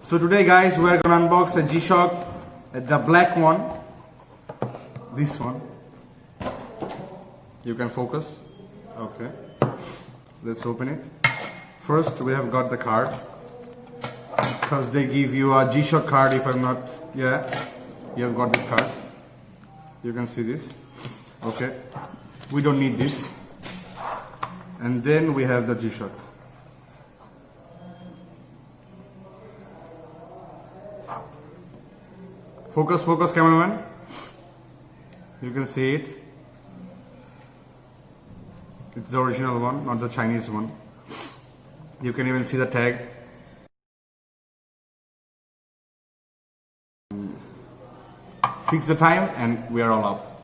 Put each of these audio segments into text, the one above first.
So today guys, we are gonna unbox a G-Shock, the black one, this one. You can focus. Okay, let's open it. First we have got the card, because they give you a G-Shock card. If I'm not, yeah, you have got this card. You can see this. Okay, we don't need this. And then we have the G-Shock. Focus, focus, cameraman. You can see it. It's the original one, not the Chinese one. You can even see the tag. Fix the time and we are all up.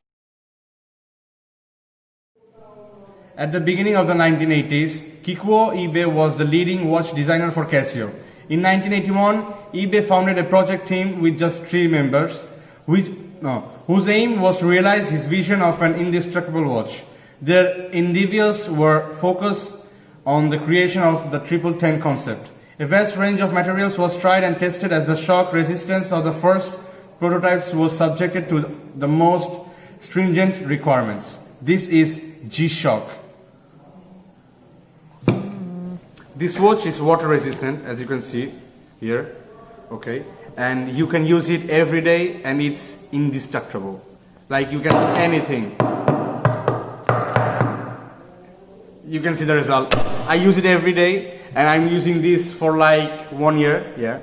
At the beginning of the 1980s, Kikuo Ibe was the leading watch designer for Casio. In 1981, Ibe founded a project team with just 3 members, whose aim was to realize his vision of an indestructible watch. Their endeavors were focused on the creation of the 1010 concept. A vast range of materials was tried and tested as the shock resistance of the first prototypes was subjected to the most stringent requirements. This is G-Shock. This watch is water resistant, as you can see here, okay, and you can use it every day and it's indestructible. Like you can do anything. You can see the result. I use it every day and I'm using this for like 1 year, yeah.